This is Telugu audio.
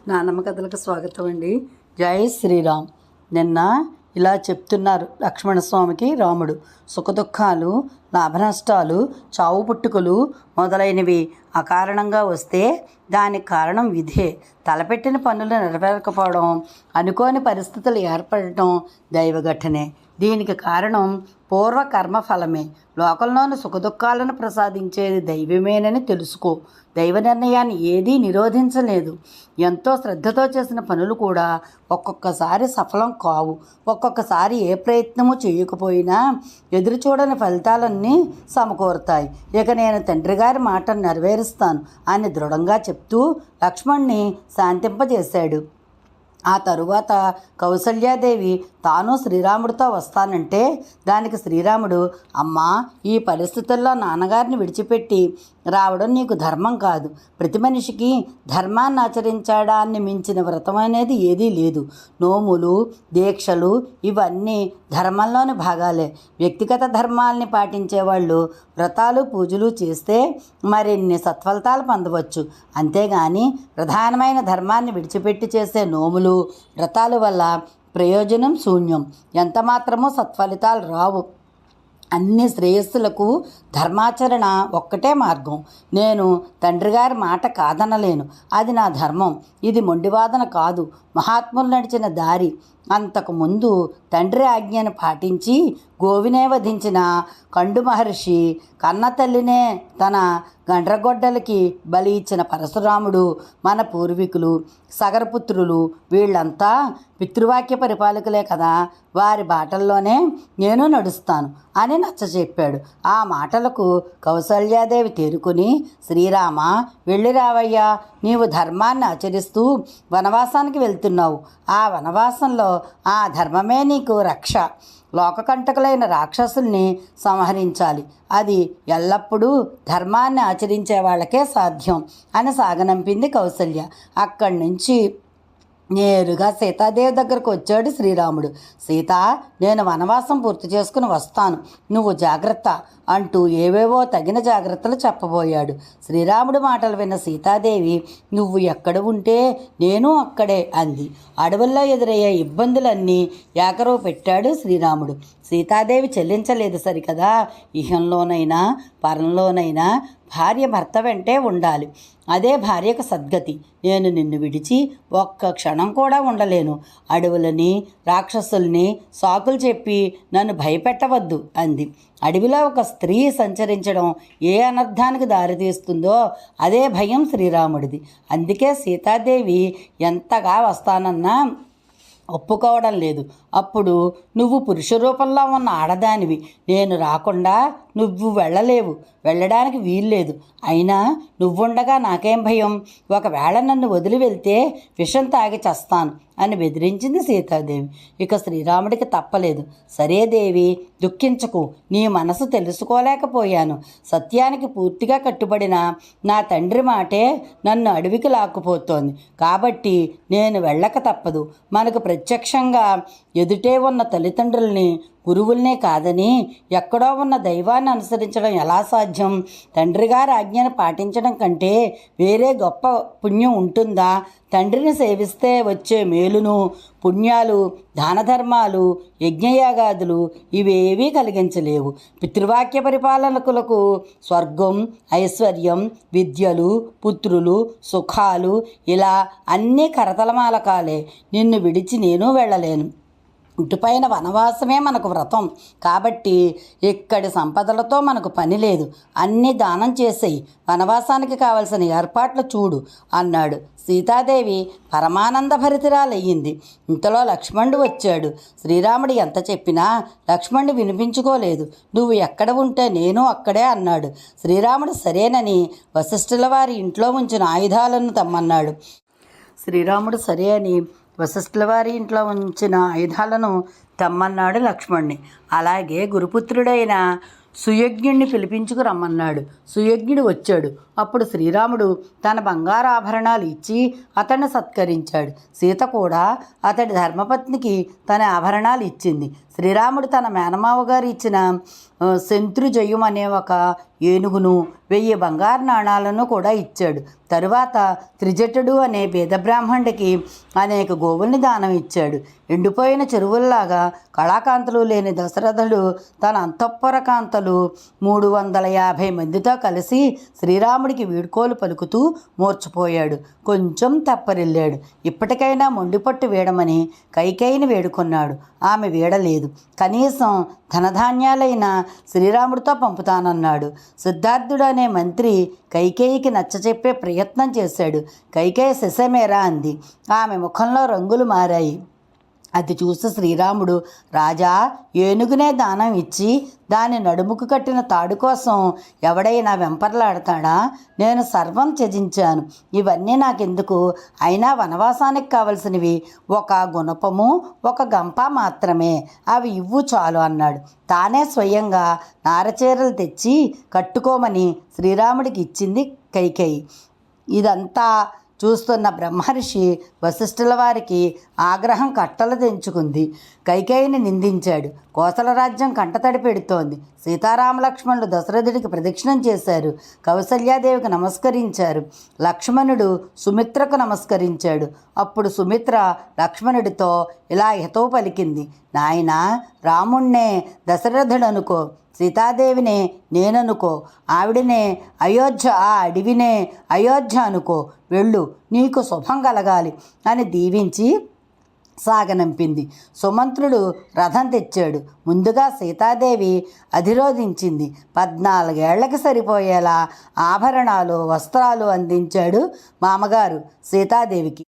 నానమ్మ కథలకు స్వాగతం అండి. జై శ్రీరామ్. నిన్న ఇలా చెప్తున్నారు లక్ష్మణస్వామికి రాముడు. సుఖదుఖాలు, లాభనష్టాలు, చావు పుట్టుకలు మొదలైనవి అకారణంగా వస్తే దానికి కారణం విధే. తలపెట్టిన పనులు నెరవేరకపోవడం, అనుకోని పరిస్థితులు ఏర్పడటం దైవఘటనే. దీనికి కారణం పూర్వ కర్మఫలమే. లోకంలోని సుఖదుఖాలను ప్రసాదించేది దైవమేనని తెలుసుకో. దైవ నిర్ణయాన్ని ఏదీ నిరోధించలేదు. ఎంతో శ్రద్ధతో చేసిన పనులు కూడా ఒక్కొక్కసారి సఫలం కావు. ఒక్కొక్కసారి ఏ ప్రయత్నము చేయకపోయినా ఎదురుచూడని ఫలితాలన్నీ సమకూరుతాయి. ఇక నేను తండ్రి గారి మాటను నెరవేరుస్తాను అని దృఢంగా చెప్తూ లక్ష్మణ్ణి శాంతింపజేశాడు. ఆ తరువాత కౌసల్యాదేవి తాను శ్రీరాముడితో వస్తానంటే దానికి శ్రీరాముడు, అమ్మా, ఈ పరిస్థితుల్లో నాన్నగారిని విడిచిపెట్టి రావడం నీకు ధర్మం కాదు. ప్రతి మనిషికి ధర్మాన్ని ఆచరించడాన్ని మించిన వ్రతం అనేది ఏదీ లేదు. నోములు, దీక్షలు ఇవన్నీ ధర్మంలోని భాగాలే. వ్యక్తిగత ధర్మాల్ని పాటించేవాళ్ళు వ్రతాలు, పూజలు చేస్తే మరిన్ని సత్ఫలితాలు పొందవచ్చు. అంతేగాని ప్రధానమైన ధర్మాన్ని విడిచిపెట్టి చేసే నోములు, వ్రతాల వల్ల ప్రయోజనం శూన్యం. ఎంతమాత్రమూ సత్ఫలితాలు రావు. అన్ని శ్రేయస్సులకు ధర్మాచరణ ఒక్కటే మార్గం. నేను తండ్రి గారి మాట కాదనలేను. అది నా ధర్మం. ఇది మొండివాదన కాదు, మహాత్ములు నడిచిన దారి. అంతకుముందు తండ్రి ఆజ్ఞను పాటించి గోవినే వధించిన కండు మహర్షి, కన్న తల్లినే తన గండ్రగొడ్డలకి బలి ఇచ్చిన పరశురాముడు, మన పూర్వీకులు, సగరపుత్రులు వీళ్ళంతా పితృవాక్య పరిపాలకులే కదా. వారి బాటల్లోనే నేను నడుస్తాను అని నచ్చచెప్పాడు. ఆ మాటలకు కౌసల్యాదేవి తేరుకుని, శ్రీరామ, వెళ్ళి రావయ్యా. నీవు ధర్మాన్ని ఆచరిస్తూ వనవాసానికి వెళ్తున్నావు. ఆ వనవాసంలో ఆ ధర్మమే నీకు రక్ష. లోకకంటకులైన రాక్షసుల్ని సంహరించాలి. అది ఎల్లప్పుడూ ధర్మాన్ని ఆచరించే వాళ్ళకే సాధ్యం అని సాగనంపింది కౌసల్య. అక్కడి నుంచి నేరుగా సీతాదేవి దగ్గరకు వచ్చాడు శ్రీరాముడు. సీత, నేను వనవాసం పూర్తి చేసుకుని వస్తాను, నువ్వు జాగ్రత్త అంటూ ఏవేవో తగిన జాగ్రత్తలు చెప్పబోయాడు. శ్రీరాముడి మాటలు విన్న సీతాదేవి, నువ్వు ఎక్కడ ఉంటే నేను అక్కడే అంది. అడవుల్లో ఎదురయ్యే ఇబ్బందులన్నీ ఏకరువు పెట్టాడు శ్రీరాముడు. సీతాదేవి చెల్లించలేదు సరికదా. ఇహంలోనైనా పరంలోనైనా భార్య భర్త వెంటే ఉండాలి. అదే భార్యకు సద్గతి. నేను నిన్ను విడిచి ఒక్క క్షణం కూడా ఉండలేను. అడవులని, రాక్షసుల్ని సాకులు చెప్పి నన్ను భయపెట్టవద్దు అంది. అడవిలో ఒక స్త్రీ సంచరించడం ఏ అనర్థానికి దారితీస్తుందో అదే భయం శ్రీరాముడిది. అందుకే సీతాదేవి ఎంతగా వస్తానన్నా ఒప్పుకోవడం లేదు. అప్పుడు నువ్వు పురుష రూపంలో ఉన్న ఆడదానివి, నేను రాకుండా నువ్వు వెళ్ళలేవు, వెళ్ళడానికి వీల్లేదు. అయినా నువ్వుండగా నాకేం భయం? ఒకవేళ నన్ను వదిలి వెళ్తే విషం తాగి చస్తాను అని బెదిరించింది సీతాదేవి. ఇక శ్రీరాముడికి తప్పలేదు. సరే దేవి, దుఃఖించకు, నీ మనసు తెలుసుకోలేకపోయాను. సత్యానికి పూర్తిగా కట్టుబడిన నా తండ్రి మాటే నన్ను అడవికి లాక్కుపోతోంది. కాబట్టి నేను వెళ్ళక తప్పదు. మనకు ప్రత్యక్షంగా ఎదుటే ఉన్న తల్లిదండ్రుల్ని, గురువుల్నే కాదని ఎక్కడో ఉన్న దైవాన్ని అనుసరించడం ఎలా సాధ్యం? తండ్రి గారి ఆజ్ఞను పాటించడం కంటే వేరే గొప్ప పుణ్యం ఉంటుందా? తండ్రిని సేవిస్తే వచ్చే మేలును, పుణ్యాలు, దాన ధర్మాలు, యజ్ఞయాగాదులు ఇవేవీ కలిగించలేవు. పితృవాక్య పరిపాలకులకు స్వర్గం, ఐశ్వర్యం, విద్యలు, పుత్రులు, సుఖాలు ఇలా అన్నీ కరతలమాలకాలే. నిన్ను విడిచి నేను వెళ్ళలేను. ఇటుపైన వనవాసమే మనకు వ్రతం. కాబట్టి ఇక్కడి సంపదలతో మనకు పని లేదు. అన్నీ దానం చేసేయి, వనవాసానికి కావలసిన ఏర్పాట్లు చూడు అన్నాడు. సీతాదేవి పరమానంద భరితురాలయ్యింది. ఇంతలో లక్ష్మణుడు వచ్చాడు. శ్రీరాముడు ఎంత చెప్పినా లక్ష్మణుడు వినిపించుకోలేదు. నువ్వు ఎక్కడ ఉంటే నేను అక్కడే అన్నాడు. శ్రీరాముడు సరేనని వశిష్ఠుల వారి ఇంట్లో ఉంచిన ఆయుధాలను తెమ్మన్నాడు. శ్రీరాముడు సరే అని వశిష్ఠుల వారి ఇంట్లో ఉంచిన ఆయుధాలను తెమ్మన్నాడు లక్ష్మణ్ణి. అలాగే గురుపుత్రుడైన సుయజ్ఞుడిని పిలిపించుకు రమ్మన్నాడు. సుయజ్ఞుడు వచ్చాడు. అప్పుడు శ్రీరాముడు తన బంగారు ఆభరణాలు ఇచ్చి అతన్ని సత్కరించాడు. సీత కూడా అతడి ధర్మపత్నికి తన ఆభరణాలు ఇచ్చింది. శ్రీరాముడు తన మేనమావ గారు ఇచ్చిన శంత్రుజయం అనే ఒక ఏనుగును 1000 బంగారు నాణాలను కూడా ఇచ్చాడు. తరువాత త్రిజటుడు అనే పేద బ్రాహ్మణుడికి అనేక గోవుల్ని దానం ఇచ్చాడు. ఎండిపోయిన చెరువుల్లాగా కళాకాంతలు లేని దశరథుడు తన అంతఃపుర కాంతలు 350 మందితో కలిసి శ్రీరాముడికి వీడ్కోలు పలుకుతూ మూర్చపోయాడు. కొంచెం తెప్పరిల్లాడు. ఇప్పటికైనా మొండిపట్టు వీడమని కైకేయిని వేడుకున్నాడు. ఆమె వీడలేదు. కనీసం ధనధాన్యాలైన శ్రీరాముడితో పంపుతానన్నాడు. సిద్ధార్థుడు అనే మంత్రి కైకేయికి నచ్చచెప్పే ప్రయత్నం చేశాడు. కైకేయి శశమేరా అంది. ఆమె ముఖంలో రంగులు మారాయి. అది చూసి శ్రీరాముడు, రాజా, ఏనుగునే దానం ఇచ్చి దాని నడుముకు కట్టిన తాడు కోసం ఎవడైనా వెంపర్లాడతాడా? నేను సర్వం త్యజించాను. ఇవన్నీ నాకెందుకు? అయినా వనవాసానికి కావలసినవి ఒక గుణపము, ఒక గంప మాత్రమే. అవి ఇవ్వు చాలు అన్నాడు. తానే స్వయంగా నారచీరలు తెచ్చి కట్టుకోమని శ్రీరాముడికి ఇచ్చింది కైకేయి. ఇదంతా చూస్తున్న బ్రహ్మర్షి వశిష్ఠుల వారికి ఆగ్రహం కట్టలు తెంచుకుంది. కైకేయిని నిందించాడు. కోసల రాజ్యం కంటతడి పెడుతోంది. సీతారామలక్ష్మణులు దశరథుడికి ప్రదక్షిణం చేశారు. కౌసల్యాదేవికి నమస్కరించారు. లక్ష్మణుడు సుమిత్రకు నమస్కరించాడు. అప్పుడు సుమిత్ర లక్ష్మణుడితో ఇలా హితవు పలికింది. నాయనా, రాముణ్ణే దశరథుడనుకో, సీతాదేవినే నేననుకో, ఆవిడనే అయోధ్య, ఆ అడవినే అయోధ్య అనుకో. వెళ్ళు, నీకు శుభం కలగాలి అని దీవించి సాగనంపింది. సుమంత్రుడు రథం తెచ్చాడు. ముందుగా సీతాదేవి అధిరోధించింది. 14 ఏళ్లకి సరిపోయేలా ఆభరణాలు, వస్త్రాలు అందించాడు మామగారు సీతాదేవికి.